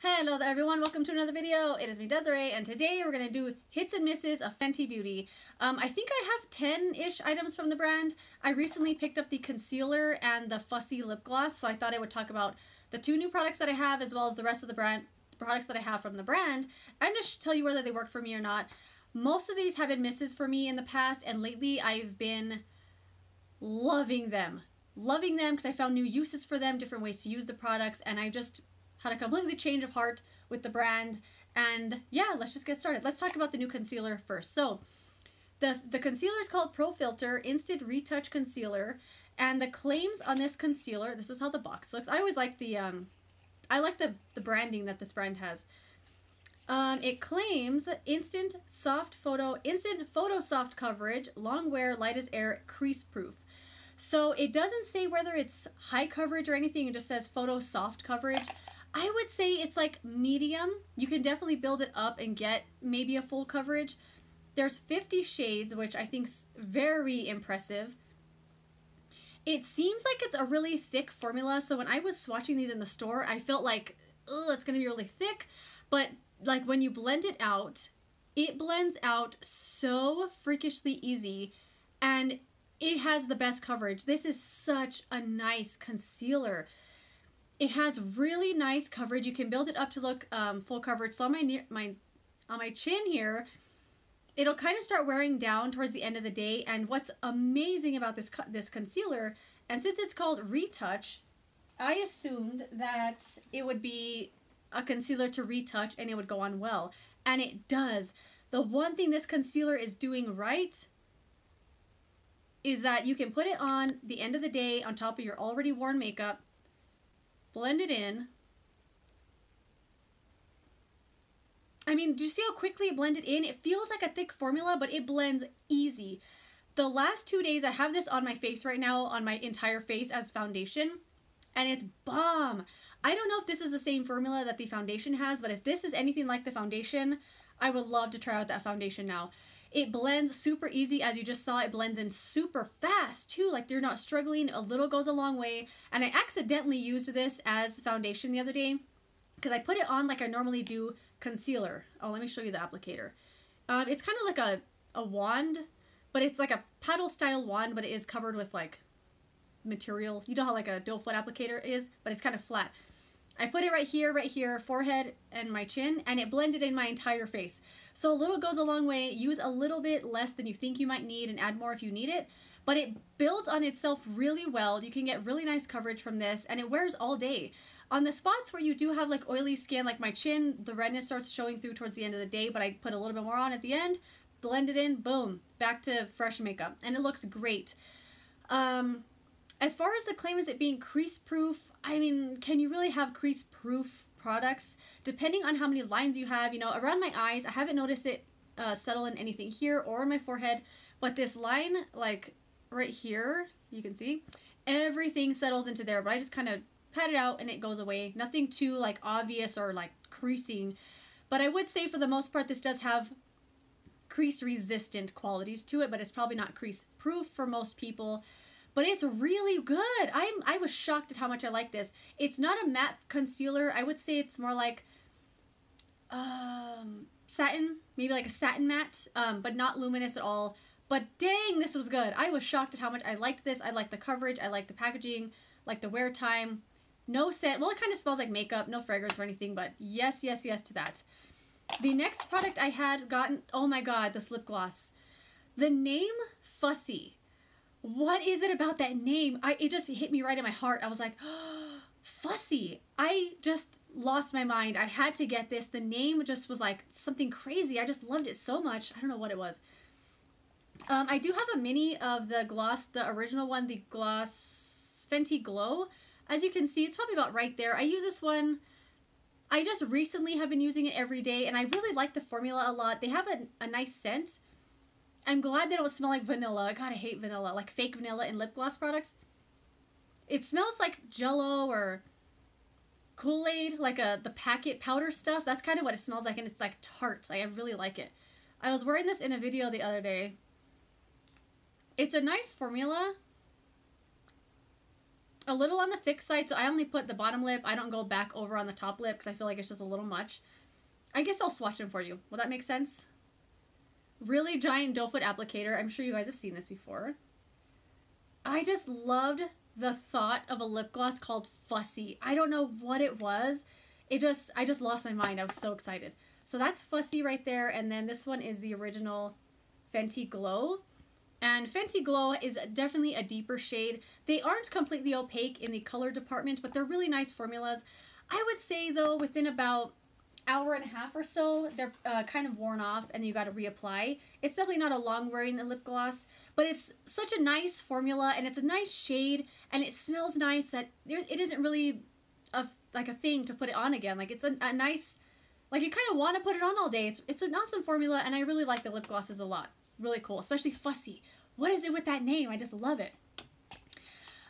Hello there everyone, welcome to another video. It is me Desiree and today we're going to do hits and misses of Fenty Beauty. I think I have 10-ish items from the brand. I recently picked up the concealer and the fussy lip gloss, so I thought I would talk about the two new products that I have as well as the rest of the products that I have from the brand and just tell you whether they work for me or not. Most of these have been misses for me in the past, and lately I've been loving them. Loving them because I found new uses for them, different ways to use the products, and I just had a completely change of heart with the brand. And yeah, let's just get started. Let's talk about the new concealer first. So the concealer is called Pro Filtr Instant Retouch Concealer, and the claims on this concealer, this is how the box looks. I always like the the branding that this brand has. It claims instant photo soft coverage, long wear, light as air, crease proof. So it doesn't say whether it's high coverage or anything, it just says photo soft coverage. I would say it's like medium. You can definitely build it up and get maybe a full coverage. There's 50 shades, which I think's very impressive. It seems like it's a really thick formula, so when I was swatching these in the store, I felt like, oh, it's gonna be really thick, but like when you blend it blends out so freakishly easy, and it has the best coverage. This is such a nice concealer. It has really nice coverage. You can build it up to look full coverage. So on my chin here, it'll kind of start wearing down towards the end of the day. And what's amazing about this concealer, and since it's called Retouch, I assumed that it would be a concealer to retouch and it would go on well. And it does. The one thing this concealer is doing right is that you can put it on the end of the day on top of your already worn makeup, blend it in. I mean, do you see how quickly it blended in? It feels like a thick formula, but it blends easy. The last 2 days, I have this on my face right now, on my entire face as foundation, and it's bomb. I don't know if this is the same formula that the foundation has, but if this is anything like the foundation, I would love to try out that foundation now. It blends super easy. As you just saw, it blends in super fast too. Like you're not struggling. A little goes a long way. And I accidentally used this as foundation the other day because I put it on like I normally do concealer. Oh, let me show you the applicator. It's kind of like a wand, but it's like a paddle style wand, but it is covered with like material. You know how like a doe foot applicator is, but it's kind of flat. I put it right here, forehead and my chin, and it blended in my entire face. So a little goes a long way. Use a little bit less than you think you might need and add more if you need it. But it builds on itself really well. You can get really nice coverage from this, and it wears all day. On the spots where you do have like oily skin, like my chin, the redness starts showing through towards the end of the day, but I put a little bit more on at the end, blend it in, boom, back to fresh makeup. And it looks great. As far as the claim is it being crease proof, I mean, can you really have crease proof products? Depending on how many lines you have, you know, around my eyes, I haven't noticed it settle in anything here or on my forehead, but this line, like right here, you can see, everything settles into there, but I just kind of pat it out and it goes away. Nothing too like obvious or like creasing, but I would say for the most part, this does have crease resistant qualities to it, but it's probably not crease proof for most people. But it's really good. I was shocked at how much I like this. It's not a matte concealer. I would say it's more like satin, maybe like a satin matte, but not luminous at all. But dang, this was good. I was shocked at how much I liked this. I liked the coverage. I liked the packaging, like the wear time. No scent. Well, it kind of smells like makeup. No fragrance or anything, but yes, yes, yes to that. The next product I had gotten, oh my god, this lip gloss. The name Fussy. What is it about that name? It just hit me right in my heart. I was like, oh, Fussy. I just lost my mind. I had to get this. The name just was like something crazy. I just loved it so much. I don't know what it was. I do have a mini of the gloss, the original one, the gloss Fenty Glow. As you can see, it's probably about right there. I use this one. I just recently have been using it every day, and I really like the formula a lot. They have a nice scent. I'm glad they don't smell like vanilla. God, I hate vanilla. Like fake vanilla in lip gloss products. It smells like Jell-O or Kool-Aid, like the packet powder stuff. That's kind of what it smells like, and it's like tart. Like, I really like it. I was wearing this in a video the other day. It's a nice formula. a little on the thick side, so I only put the bottom lip. I don't go back over on the top lip because I feel like it's just a little much. I guess I'll swatch them for you. Will that make sense? Really giant doe foot applicator. I'm sure you guys have seen this before. I just loved the thought of a lip gloss called Fussy. I don't know what it was. I just lost my mind. I was so excited. So that's Fussy right there. And then this one is the original Fenty Glow. And Fenty Glow is definitely a deeper shade. They aren't completely opaque in the color department, but they're really nice formulas. I would say, though, within about hour and a half or so, they're kind of worn off and you got to reapply. It's definitely not a long wearing lip gloss, but it's such a nice formula and it's a nice shade and it smells nice that it isn't really like a thing to put it on again. Like it's a nice, like you kind of want to put it on all day. It's an awesome formula and I really like the lip glosses a lot. Really cool, especially Fussy. What is it with that name? I just love it.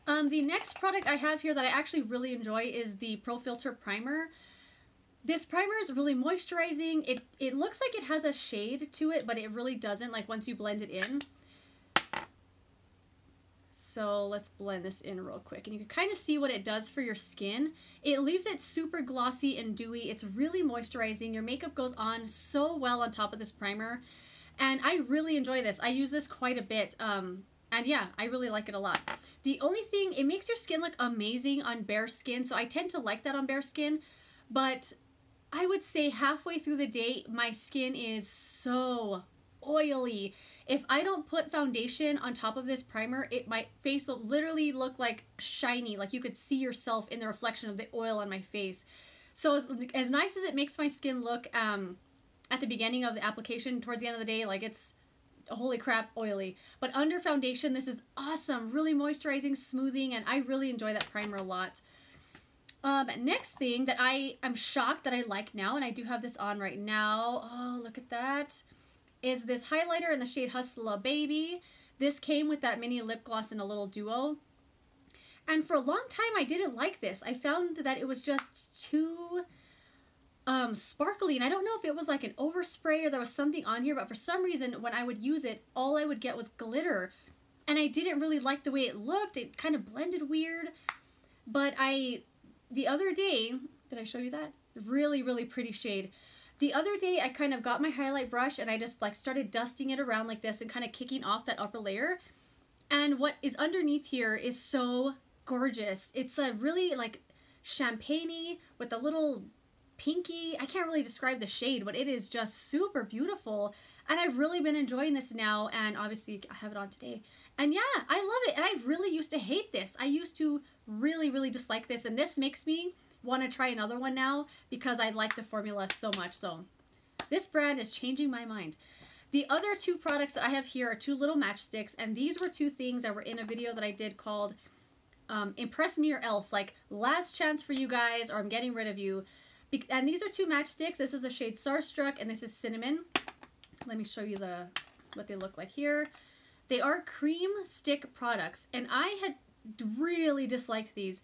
The next product I have here that I actually really enjoy is the Pro Filter Primer. This primer is really moisturizing. It looks like it has a shade to it, but it really doesn't, like once you blend it in. So let's blend this in real quick. And you can kind of see what it does for your skin. It leaves it super glossy and dewy. It's really moisturizing. Your makeup goes on so well on top of this primer. And I really enjoy this. I use this quite a bit. And yeah, I really like it a lot. The only thing, it makes your skin look amazing on bare skin. So I tend to like that on bare skin. But I would say halfway through the day, my skin is so oily. If I don't put foundation on top of this primer, my face will literally look like shiny. Like you could see yourself in the reflection of the oil on my face. So as nice as it makes my skin look at the beginning of the application, towards the end of the day, like it's holy crap oily. But under foundation, this is awesome. Really moisturizing, smoothing, and I really enjoy that primer a lot. Next thing that I am shocked that I like now, and I do have this on right now, oh, look at that, is this highlighter in the shade Hustla Baby. This came with that mini lip gloss in a little duo. And for a long time, I didn't like this. I found that it was just too sparkly, and I don't know if it was like an overspray or there was something on here, but for some reason, when I would use it, all I would get was glitter. And I didn't really like the way it looked. It kind of blended weird. But the other day, did I show you that? Really, really pretty shade. The other day, I kind of got my highlight brush and I just like started dusting it around like this and kind of kicking off that upper layer. And what is underneath here is so gorgeous. It's a really like champagne-y with a little pinky. I can't really describe the shade, but it is just super beautiful. And I've really been enjoying this now. And obviously I have it on today. And yeah, I love it. And I really used to hate this. I used to really, really dislike this. And this makes me want to try another one now because I like the formula so much. So this brand is changing my mind. The other two products that I have here are two little matchsticks. And these were two things that were in a video that I did called Impress Me or Else. Like last chance for you guys or I'm getting rid of you. And these are two matchsticks. This is the shade Starstruck and this is Cinnamon. Let me show you what they look like here. They are cream stick products, and I had really disliked these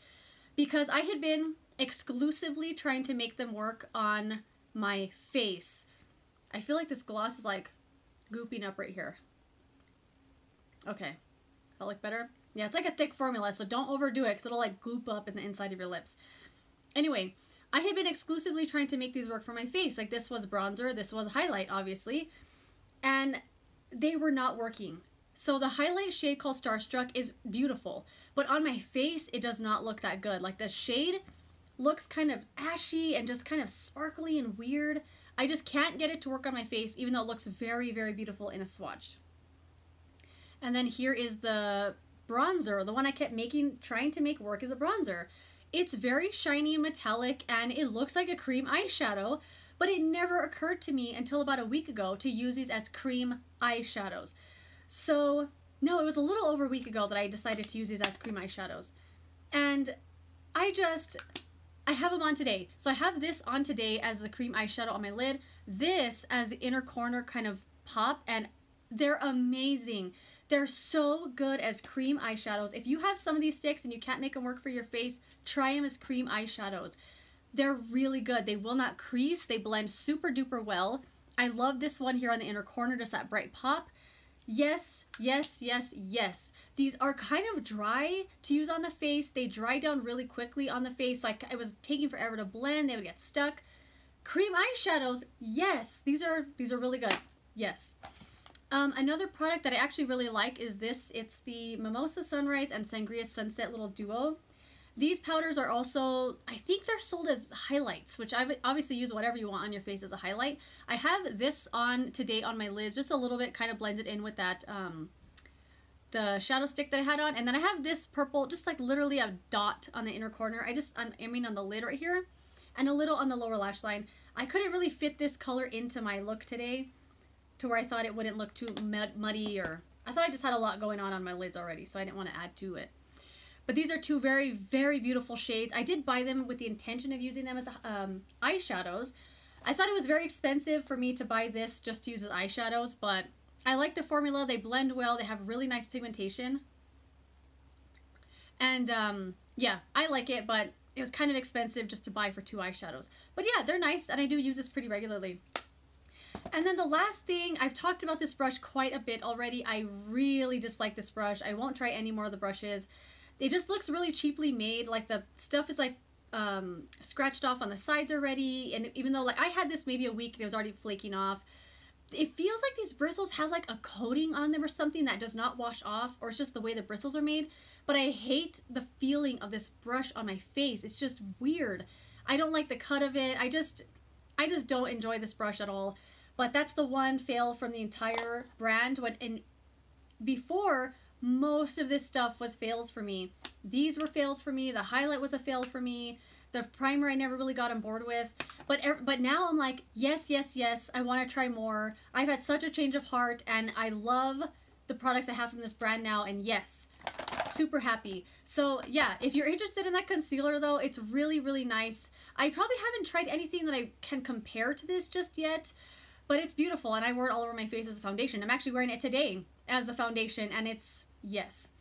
because I had been exclusively trying to make them work on my face. I feel like this gloss is like gooping up right here. Okay, that look better? Yeah, it's like a thick formula, so don't overdo it because it'll like goop up in the inside of your lips. Anyway, I had been exclusively trying to make these work for my face. Like this was bronzer, this was highlight, obviously, and they were not working. So the highlight shade called Starstruck is beautiful, but on my face, it does not look that good. Like the shade looks kind of ashy and just kind of sparkly and weird. I just can't get it to work on my face, even though it looks very, very beautiful in a swatch. And then here is the bronzer. The one I kept trying to make work as a bronzer. It's very shiny and metallic, and it looks like a cream eyeshadow, but it never occurred to me until about a week ago to use these as cream eyeshadows. So, no, it was a little over a week ago that I decided to use these as cream eyeshadows. And I have them on today. So I have this on today as the cream eyeshadow on my lid, this as the inner corner kind of pop, and they're amazing. They're so good as cream eyeshadows. If you have some of these sticks and you can't make them work for your face, try them as cream eyeshadows. They're really good. They will not crease. They blend super duper well. I love this one here on the inner corner, just that bright pop. Yes, yes, yes, yes. These are kind of dry to use on the face. They dry down really quickly on the face. Like, it was taking forever to blend. They would get stuck. Cream eyeshadows, yes. These are really good. Yes. Another product that I actually really like is this. It's the Mimosa Sunrise and Sangria Sunset little duo. These powders are also, I think they're sold as highlights, which I've obviously use whatever you want on your face as a highlight. I have this on today on my lids, just a little bit, kind of blended in with that, the shadow stick that I had on. And then I have this purple, just like literally a dot on the inner corner. I mean on the lid right here, and a little on the lower lash line. I couldn't really fit this color into my look today to where I thought it wouldn't look too muddy, or I thought I just had a lot going on my lids already, so I didn't want to add to it. But these are two very, very beautiful shades. I did buy them with the intention of using them as eyeshadows. I thought it was very expensive for me to buy this just to use as eyeshadows, but I like the formula. They blend well. They have really nice pigmentation. And yeah, I like it, but it was kind of expensive just to buy for 2 eyeshadows. But yeah, they're nice, and I do use this pretty regularly. And then the last thing, I've talked about this brush quite a bit already. I really dislike this brush. I won't try any more of the brushes. It just looks really cheaply made. Like, the stuff is like scratched off on the sides already, and even though like I had this maybe a week and it was already flaking off, it feels like these bristles have like a coating on them or something that does not wash off, or it's just the way the bristles are made. But I hate the feeling of this brush on my face. It's just weird. I don't like the cut of it. I just don't enjoy this brush at all. But that's the one fail from the entire brand. Before, most of this stuff was fails for me. These were fails for me. The highlight was a fail for me. The primer I never really got on board with. But now I'm like, yes, yes, yes, I want to try more. I've had such a change of heart, and I love the products I have from this brand now, and yes, super happy. So yeah, if you're interested in that concealer though, it's really, really nice. I probably haven't tried anything that I can compare to this just yet, but it's beautiful, and I wear it all over my face as a foundation. I'm actually wearing it today as a foundation, and it's, yes.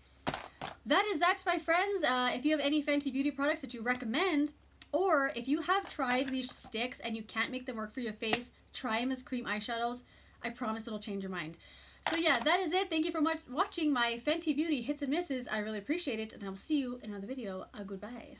That is that, my friends. If you have any Fenty Beauty products that you recommend, or if you have tried these sticks and you can't make them work for your face, try them as cream eyeshadows. I promise it'll change your mind. So yeah, that is it. Thank you for watching my Fenty Beauty hits and misses. I really appreciate it, and I will see you in another video. Goodbye.